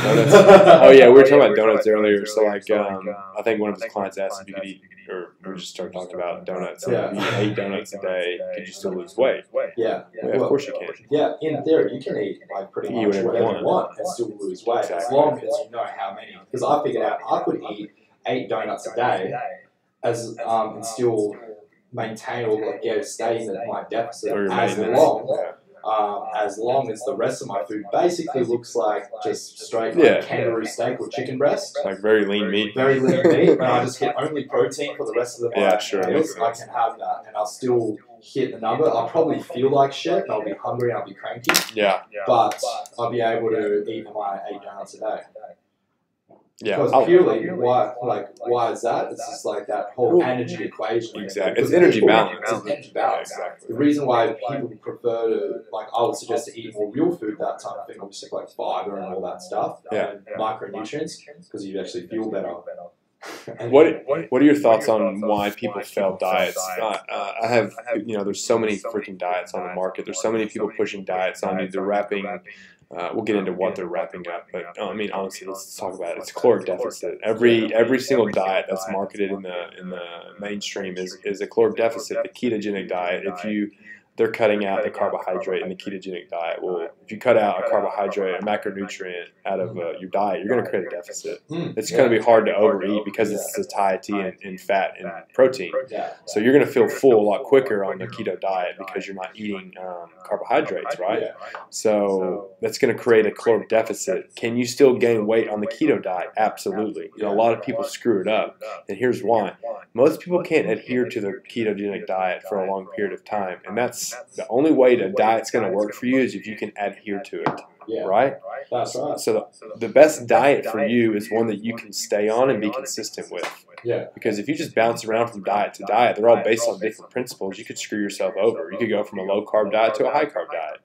Donuts. Oh yeah, we were talking about donuts earlier. So like, I think one of his clients asked if you could eat, or we just started talking about donuts. If you eat 8 donuts a day, could you still lose weight? Yeah, of course you can. Yeah, in theory, you can eat like pretty much whatever you want and still lose weight, as long as you know how many. Because I figured out I could eat 8 donuts a day, and still maintain or stay in my deficit as long as the rest of my food basically looks like just straight kangaroo steak or chicken breast. Like very lean meat. Very lean meat, and I just hit only protein for the rest of the meals. I can have that, and I'll still hit the number. I'll probably feel like shit, and I'll be hungry, and I'll be cranky. But I'll be able to eat my 8 donuts a day. Because purely, why is that? It's just like that whole energy equation. Exactly. It's energy balance. The reason why people prefer to, I would suggest to eat more real food, that type of thing, obviously like fiber and all that stuff, and micronutrients, because you actually feel better. What are your thoughts on why people fail diets? I have, there's so many freaking diets on the market. There's so many people pushing diets on you. They're wrapping. We'll get into what they're wrapping up, but honestly, let's talk about it. It's caloric deficit. Every single diet that's marketed in the mainstream is a caloric deficit. The ketogenic diet, they're cutting out the carbohydrate in the ketogenic diet. Well, if you cut out a carbohydrate, a macronutrient out of your diet, you're going to create a deficit. It's going to be hard to overeat because it's satiety in fat and protein. So you're going to feel full a lot quicker on the keto diet because you're not eating carbohydrates, right? So that's going to create a caloric deficit. Can you still gain weight on the keto diet? Absolutely. A lot of people screw it up, and here's why. Most people can't adhere to the ketogenic diet for a long period of time, and that's the only way the diet's going to work for you is if you can adhere to it, right? That's right. So the best diet for you is one that you can stay on and be consistent with. Because if you just bounce around from diet to diet, they're all based on different principles. You could screw yourself over. You could go from a low-carb diet to a high-carb diet.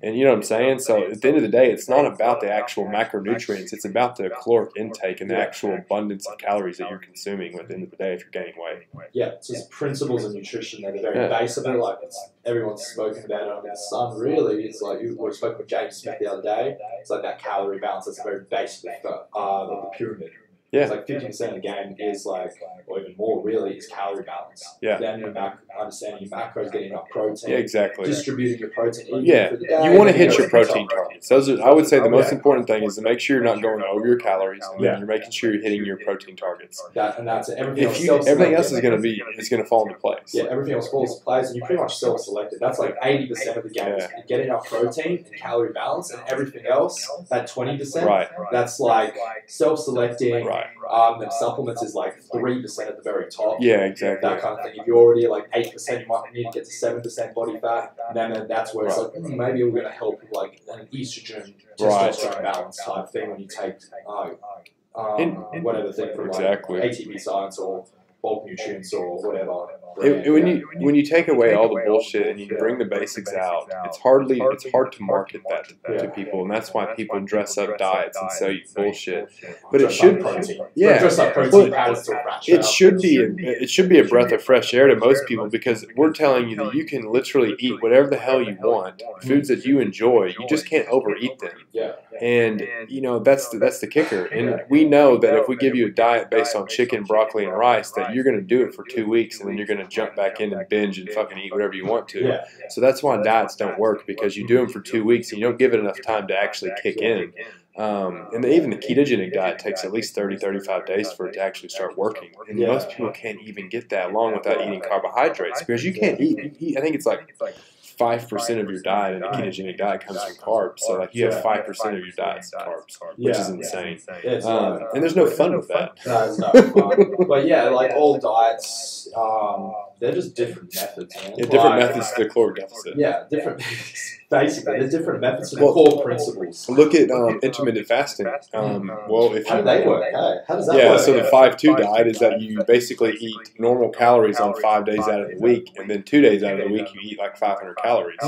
And you know what I'm saying? So at the end of the day, it's not about the actual macronutrients. It's about the caloric intake and the actual abundance of calories that you're consuming at the end of the day if you're gaining weight. It's just principles of nutrition that are very base of it. Like everyone's spoken about it under the sun, really. It's like we spoke with James Smith the other day. It's like that calorie balance. That's a very basic of the pyramid. It's like 50% of the game is or even more really, is calorie balance. Then your understanding your macros, getting enough protein. Distributing your protein. For the day, you want to hit your protein targets. I would say the most important thing is to make sure you're not going over your calories, and then you're making sure you're hitting your protein targets. And that's it. Everything else is going to fall into place. Everything else falls into place, and you pretty much self-selected. That's like 80% of the game. Is get enough protein and calorie balance, and everything else, that 20%, that's like self-selecting. And supplements is like 3% at the very top. That kind of thing. If you're already at like 8%, you might need to get to 7% body fat. And then that's where it's like, maybe we're going to help with like an estrogen testosterone balance type thing when you take whatever thing from Exactly. like ATP science or bulk nutrients or whatever. When you take away all the bullshit and you bring the basics out, it's hard to market that to people, and that's why people dress up diets and sell you bullshit. But it should, Dress up protein powders to it should be a breath of fresh air to most people, because we're telling you that you can literally eat whatever the hell you want, foods that you enjoy. You just can't overeat them. Yeah. And that's the kicker. And we know that if we give you a diet based on chicken, broccoli, and rice, that you're going to do it for 2 weeks, and then you're going to jump back in and binge and fucking eat whatever you want to. Yeah. So that's why diets don't work, because you do them for 2 weeks and you don't give it enough time to actually kick in. And even the ketogenic diet takes at least 30-35 days for it to actually start working. And most people can't even get that long without eating carbohydrates, because you can't eat. I think it's like 5% of your diet in a ketogenic diet comes from carbs. So like you have 5% of your diet's carbs, which is insane. And there's no fun with that. No, it's not fun. But yeah, like all diets, they're just different methods, man. Yeah, different methods to the caloric deficit. Yeah, different. Basically, there's different methods to the core principles. Look at intermittent fasting. Well, if how do they work? Hey? How does that work? Yeah, so the 5-2 diet is that you basically eat normal calories on 5 days out of the week, and then 2 days out of the week you eat like 500 calories.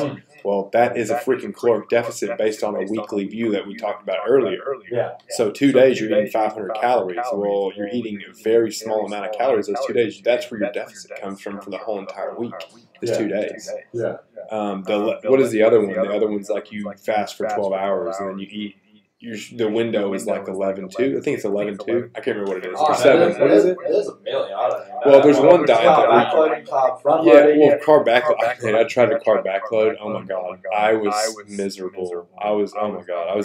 Well, that is a freaking caloric deficit based on a weekly view that we talked about earlier. Yeah. So 2 days you're eating 500 calories. Well, you're eating a very small amount of calories those 2 days. That's where your deficit comes from for the whole entire week. It's 2 days. Yeah. What is the other one? The other one's like you fast for 12 hours and then you eat. The window is like 11-2. I think it's 11-2. I can't remember what it is. Or 7. What is it? There's a million. I don't know. Well, there's one diet that backloading, carb front loading. Yeah, well, carb backload. I tried to carb backload. Oh my god, I was miserable. I was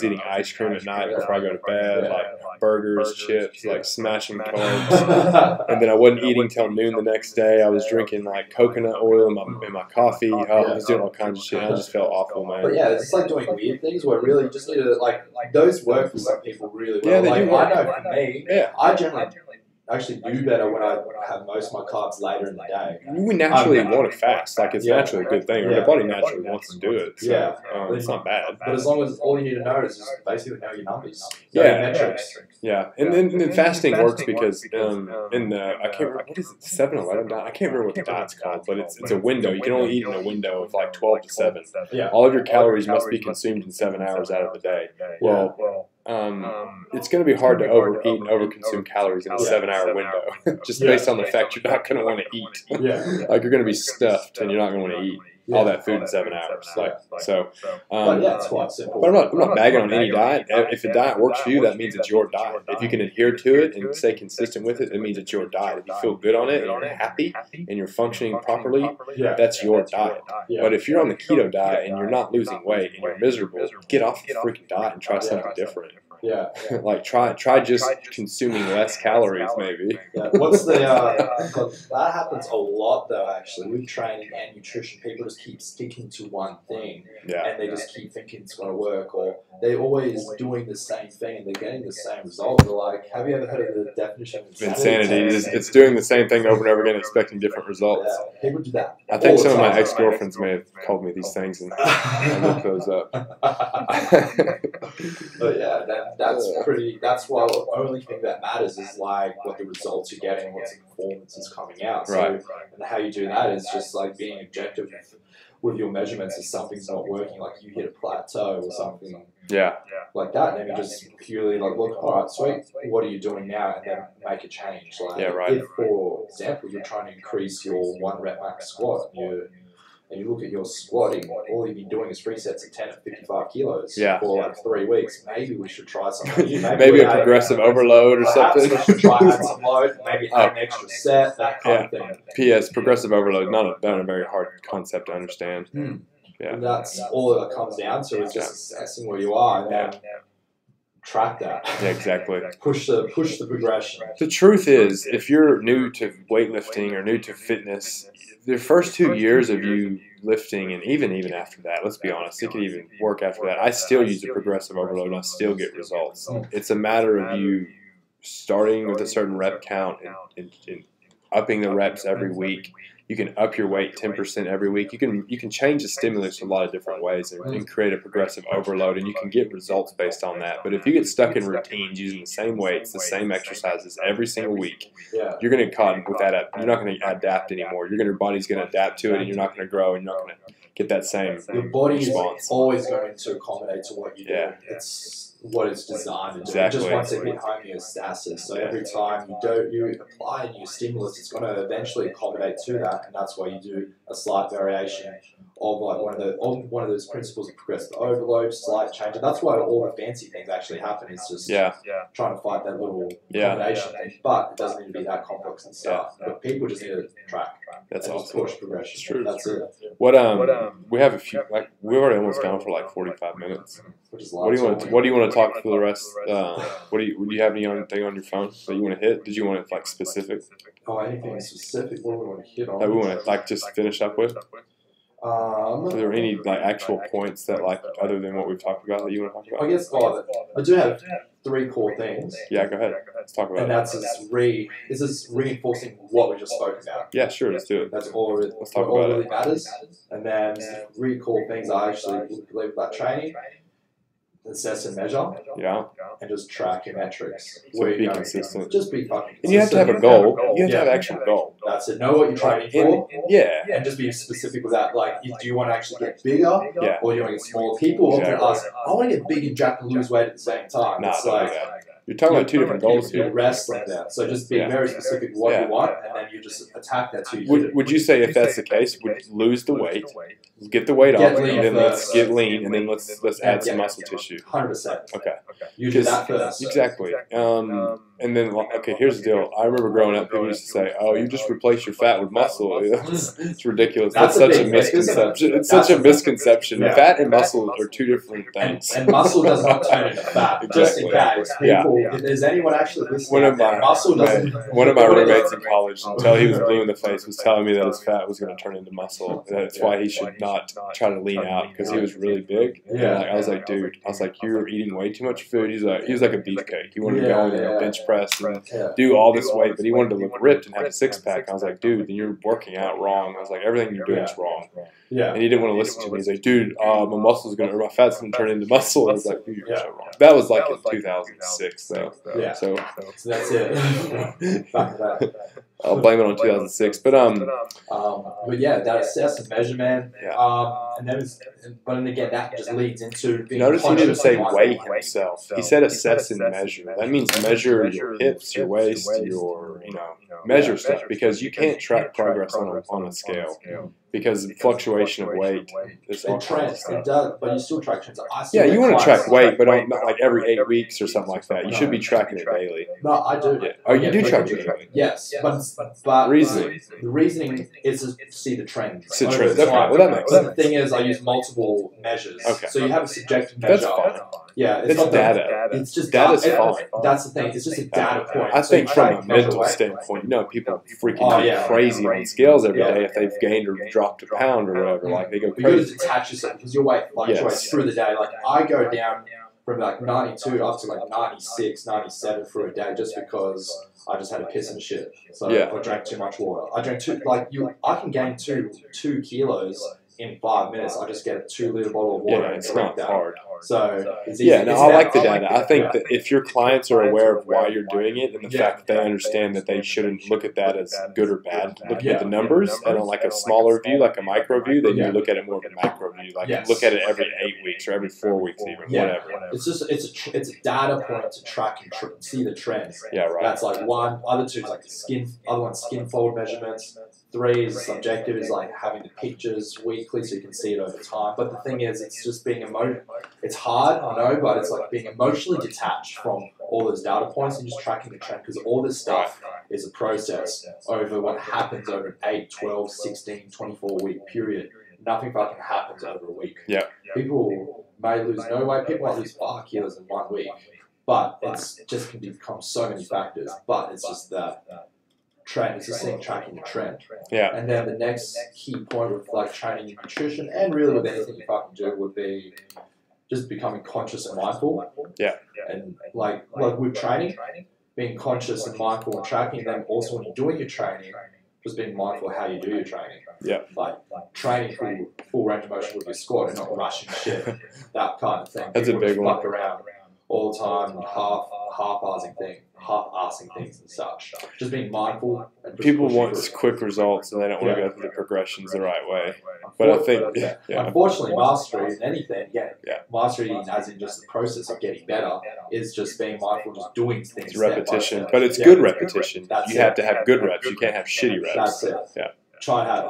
eating ice cream at night before I go to bed, like burgers, chips, like smashing carbs. And then I wasn't eating till noon the next day. I was drinking like coconut oil in my coffee. Oh, I was doing all kinds of shit. I just felt awful, man. But yeah, it's like doing weird things where really you just need to like those work for some people really well. Yeah, they do work. I know for me, I generally actually do better when I have most of my carbs later in the day. We naturally want to fast. Like, it's naturally a good thing. Our body naturally wants to do it. So, it's not bad. But as long as all you need to know is just basically know your numbers. Know your metrics. Yeah. And then fasting works because I can't remember, what is it, 7-Eleven diet? I can't remember what the diet's called, but it's a window. You can only eat in a window of like 12 to 7. Yeah. All of your calories must be consumed in 7 hours out of the day. Well, it's going to be hard to overeat and overconsume calories in a 7-hour window, just based on the fact you're not going to want to eat. Like, you're going to be stuffed and you're not going to want to eat all that food in 7 hours. But yeah, it's quite simple. But I'm not bagging on any diet. If a diet works for you, that means it's your diet. If you can adhere to it and stay consistent with it, it means it's your diet. If you feel good on it and you're happy and you're functioning properly, that's your diet. But if you're on the keto diet and you're not losing weight and you're miserable, get off the freaking diet and try something different. Yeah. Like try just consuming less calories, maybe. What's the that happens a lot though, actually, with training and nutrition. People just keep sticking to one thing and they just keep thinking it's gonna work, or they're always doing the same thing and they're getting the same result. They're like, have you ever heard of the definition of insanity? It's doing the same thing over and over again, expecting different results. Yeah, people do that. I think some of my ex-girlfriends may have called me these things, and I looked those up. But yeah, that's why the only thing that matters is like what the results you're getting, what the performance is coming out. So, and how you do that is just like being objective with your measurements. If something's not working, like you hit a plateau or something like that, and then you just purely like, look, all right, sweet, what are you doing now? And then make a change. Like if, for example, you're trying to increase your 1 rep max squat, and you look at your squatting, all you've been doing is 3 sets of 10 at 55 kilos for like 3 weeks. Maybe we should try something new. Maybe a progressive overload or something. We should try add some load, maybe add an extra set, that kind of thing. P.S. Progressive overload, not a very hard concept to understand. Yeah. And that's all it comes down to, is just assessing where you are and then track that. Yeah, exactly. Push the progression. The truth is, if you're new to weightlifting or new to fitness, the first 2 years of you lifting, and even after that, let's be honest, it could even work after that. I still use a progressive overload and I still get results. It's a matter of you starting with a certain rep count and upping the reps every week, You can up your weight 10% every week. You can change the stimulus a lot of different ways and create a progressive overload, and you can get results based on that. But if you get stuck in routines using the same weights, the same exercises every single week, you're going to get caught with that. You're not going to adapt anymore. Your body's going to adapt to it, and you're not going to grow, and you're not going to get that same Your body response. is always going to accommodate to what you do. It's what it's designed to do. Exactly. It just wants to hit homeostasis. So every time you apply a new stimulus, it's going to eventually accommodate to that, and that's why you do a slight variation of like one of those principles of progressive overload, slight change. And that's why all the fancy things actually happen. It's just trying to fight that little combination thing. But it doesn't need to be that complex and stuff. But people just need to track. That's and awesome. Push progression. It's true. That's it. We have a few. Like we've already almost gone for like 45 minutes. Which is What do you want to talk for the rest? Do you have anything on your phone that you want to hit? Did you want it like specific? Oh, anything specific? What do we want to hit on? That we want to like just finish up with? Are there any like actual points that like other than what we've talked about that you want to talk about? I guess I do have 3 core things. Yeah, go ahead. Let's talk about and it. And this is reinforcing what we just spoke about. Yeah, sure. Let's do it. That's all. Let's talk about really it. matters. And then 3 core things I actually believe about training: assess and measure, and just track your metrics. So be consistent. Just be fucking consistent. And you have to have a goal. You have to have an actual goal. That's it. Know what you're training for. And just be specific with that. Like, do you want to actually get bigger, or do you want to get smaller? People often ask, I want to get big and jack and lose weight at the same time. Nah, it's like, you're talking about 2 different goals here. You're wrestling there. So just be very specific with what you want, and then you just attack that to you. Would you say if that's the case, would lose the weight, get the weight off, and then let's get lean, and then let's add some muscle tissue? 100%. Okay. You do that first. Exactly. And then, okay, here's the deal. I remember growing up, people used to say, "Oh, you just replace your fat with muscle." It's ridiculous. That's such a misconception. It's such a misconception. Fat and muscle are 2 different things. And muscle does not turn into fat. Just in case. People, if there's anyone actually listening, one of my roommates in college, until he was blue in the face, was telling me that his fat was going to turn into muscle. That's why he should not try to lean out because he was really big. I was like, dude, you're eating way too much food. He was like a beefcake. He wanted to go and bench press and do all this weight, but he wanted to look ripped and have a 6-pack. I was like, dude, then you're working out wrong. I was like, everything you're doing is wrong. And he didn't want to listen to me. He's like, dude, my fat's going to turn into muscle. I was like, dude, you're so wrong. That was like in 2006, though. So that's it. I'll blame it on 2006. But yeah, that assess and measure, man. And then again, that just leads into being notice he didn't say weigh himself. He said assess and measure. That means measure your hips, your waist, your measure stuff, because you can't track progress on a scale. Because fluctuation of weight is all trends. It does, but you still track trends. You want to track weight, but not like every 8 weeks or something like that. You should be tracking it daily. No, I do. Yeah. Oh, you do track it daily? Yes, but reasoning. The reasoning is to see the trends. See the trends. Okay, well that makes sense. But the thing is, I use multiple measures. Okay. So you have a subjective measure. That's fine. Yeah, it's data. It's just data's fine. That's the thing. It's just a data point. I think from a mental standpoint, people freaking go crazy on scales every day if they've gained or dropped a pound or whatever. Like they go crazy. You got to detach yourself because your weight fluctuates through the day. Like I go down from like 92 up to like 96, 97 for a day just because I just had a piss and shit. So I drank too much water. I drank I can gain 2 kilos in 5 minutes. I just get a 2-liter bottle of water. Yeah, it's not hard. So it's easy. I like the data. I think that if your clients are aware of why you're doing it and the fact that they understand that they shouldn't look at that as good or bad, looking at the numbers and on like a smaller view, like a micro view, they need to look at it more of a macro view. Like look at it every 8 weeks or every 4 weeks even, whatever. It's just it's a data point to track and see the trends. Yeah, right. That's like one. Other 2 is like other one's skin fold measurements. 3 is subjective, is like having the pictures weekly so you can see it over time. But the thing is, it's just being it's hard, I know, but it's like being emotionally detached from all those data points and just tracking the trend, because all this stuff is a process over what happens over an 8, 12, 16, 24-week period. Nothing fucking happens over a week. Yeah. People may lose no weight, people might lose 5 kilos in 1 week, but it's just can become so many factors. But it's just that trend. It's just tracking the trend. Yeah. And then the next key point with like training and nutrition, and really with anything you fucking do, would be just becoming conscious and mindful. Yeah. And like with training, being conscious and mindful and tracking, then also when you're doing your training, just being mindful of how you do your training. Yeah. Like training full range of motion with your squat and not rushing shit, that kind of thing. That's a big one. Fuck around all the time and half-assing things and such. Just being mindful. And just People pushing want through. quick results and they don't want to go through the progressions the right way. But I think, unfortunately, mastery in anything, mastery as in just the process of getting better is just being mindful, just doing things. It's repetition, step by step. but it's good repetition. That's you have to have good reps. You can't have shitty reps. That's it. Yeah. Try and have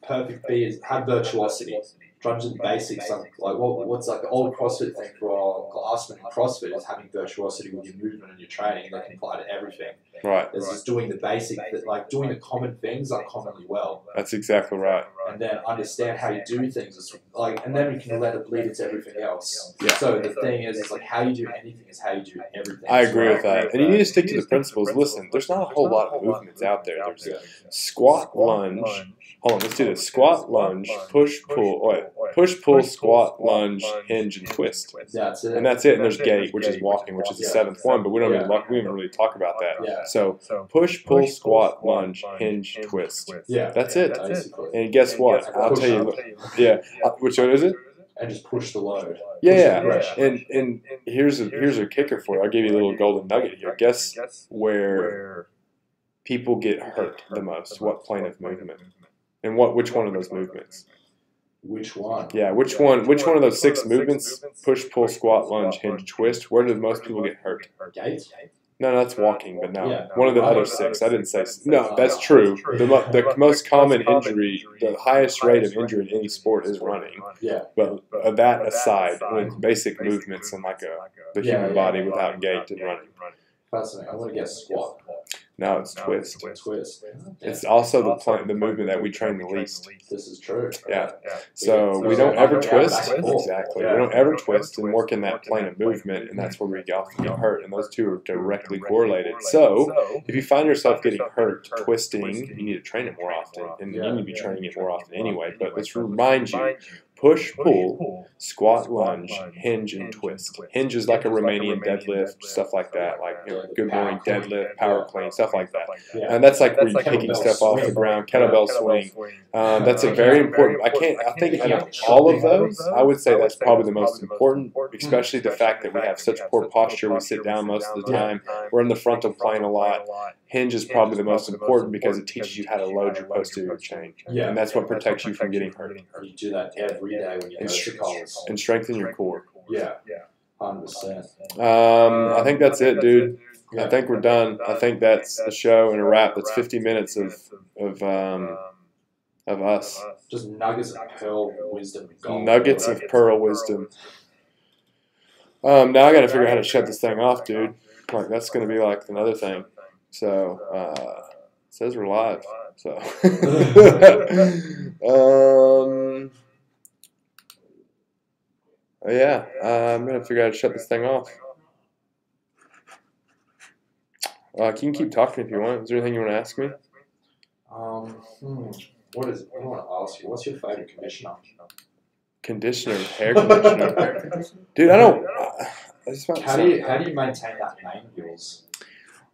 perfect beers, have virtuosity. Try and do the basics. Like what's like the old CrossFit thing for classmen in CrossFit is having virtuosity with your movement and your training that can apply to everything. Right. It's just doing the basic, like doing the common things uncommonly well. That's exactly right. And then understand how you do things, and then we can let it bleed into everything else. Yeah. So the thing is, it's like how you do anything is how you do everything. I agree with that. And you need to stick to the principles. Listen, there's not a whole lot of movements out there. There's squat, lunge. Hold on, let's do this. Squat, lunge, push, pull, squat, lunge, hinge, and twist. That's it. And that's it. And there's gait, which is walking, which is the seventh one, but we don't even really talk about that. Yeah. So push, pull, squat, lunge, hinge, twist. Yeah. That's it. Basically. And guess what? I'll tell you. Yeah. Which one is it? And just push the load. Yeah. And here's a kicker for you. I'll give you a little golden nugget here. Guess where people get hurt the most? What plane of movement? And which one of those movements? Which one? Yeah, which one of those 6 movements, push, pull, squat, lunge, hinge, twist, where do most people get hurt? Gait? No, that's walking, but no. Yeah. One of the other 6. I didn't say. No, that's true. The most common injury, the highest rate of injury in any sport is running. Yeah. But that aside, with basic movements in like the human body without gait and running. Fascinating. I want to get squat. No, it's twist. Twist. It's also the movement that we train the least. This is true. Yeah. So we don't ever twist. Exactly. We don't ever twist and work in that plane of movement, and that's where we often get hurt. And those two are directly correlated. So if you find yourself getting hurt twisting, you need to train it more often, and you need to be training it more often anyway. But let's remind you. Push, pull, squat, lunge, hinge, and twist. Hinge is like a Romanian deadlift, stuff like that, like good morning deadlift, power clean, stuff like that. And that's like where you're picking stuff off the ground, kettlebell swing. That's a very important. I think out of all of those, I would say that's probably the most important, especially the fact that we have such poor posture. We sit down most of the time. We're in the frontal plane a lot. Hinge is probably the most important because it teaches you how to load your posterior chain. And that's what protects you from getting hurt. You do that every day when you go to college. And strengthen your core. Yeah. 100%. I think that's it, dude. I think we're done. I think that's a show and a wrap. That's 50 minutes of us. Just nuggets of pearl wisdom. Nuggets of pearl wisdom. Now I got to figure out how to shut this thing off, dude. Like that's going to be like another thing. So it says we're live. So yeah, I'm going to figure out how to shut this thing off. You can keep talking if you want. Is there anything you want to ask me? What is it? I want to ask you. What's your favorite conditioner? Conditioner, hair conditioner. Dude, I don't. How do you maintain that mane of yours?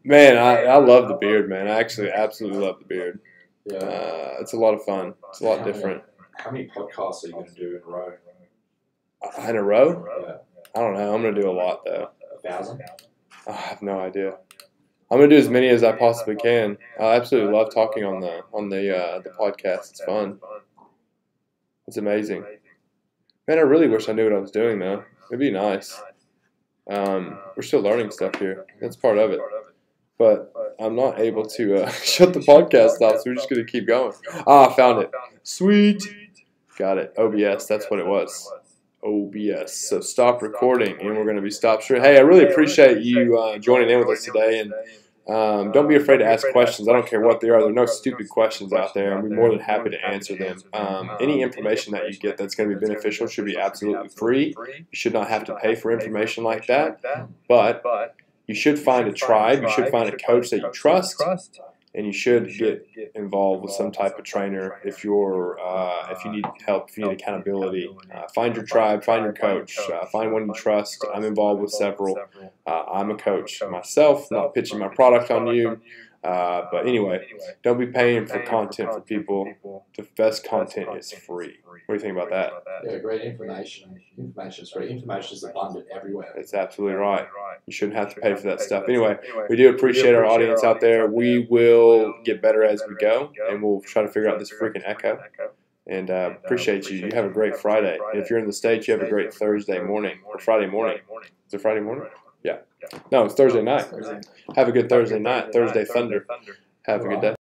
Man, I love the beard, man. I actually absolutely love the beard. Yeah. It's a lot of fun. It's a lot different. How many podcasts are you going to do in a row? In a row? Yeah. I don't know. I'm going to do a lot, though. 1,000? I have no idea. I'm going to do as many as I possibly can. I absolutely love talking on the podcast. It's fun. It's amazing. Man, I really wish I knew what I was doing, though. It'd be nice. We're still learning stuff here. That's part of it. But I'm not able to shut the podcast off, so we're just going to keep going. I found it. Sweet. Got it. OBS. That's what it was. OBS. So stop recording, and we're going to be stopped short. Hey, I really appreciate you joining in with us today, and don't be afraid to ask questions. I don't care what they are. There are no stupid questions out there. I'm more than happy to answer them. Any information that you get that's going to be beneficial should be absolutely free. You should not have to pay for information like that, but you should find a tribe. You should find a coach that you trust, and you should get involved with some type of trainer if you need help, if you need accountability. Find your tribe, find your coach, find one you trust. I'm involved with several. I'm a coach myself, not pitching my product on you. But anyway, don't be paying for content for people. The best content is free. What do you think about that? Yeah, great information. Information is free. Information is abundant everywhere. That's absolutely right. You shouldn't have to pay for that stuff. Anyway, we do appreciate our audience out there. We will get better as we go, and we'll try to figure out this freaking echo. And appreciate you. You have a great Friday. And if you're in the States, you have a great Thursday morning or Friday morning. Is it Friday morning? Yeah. No, it's Thursday night. Have a good Thursday night. Thursday Thunder. Have a good day.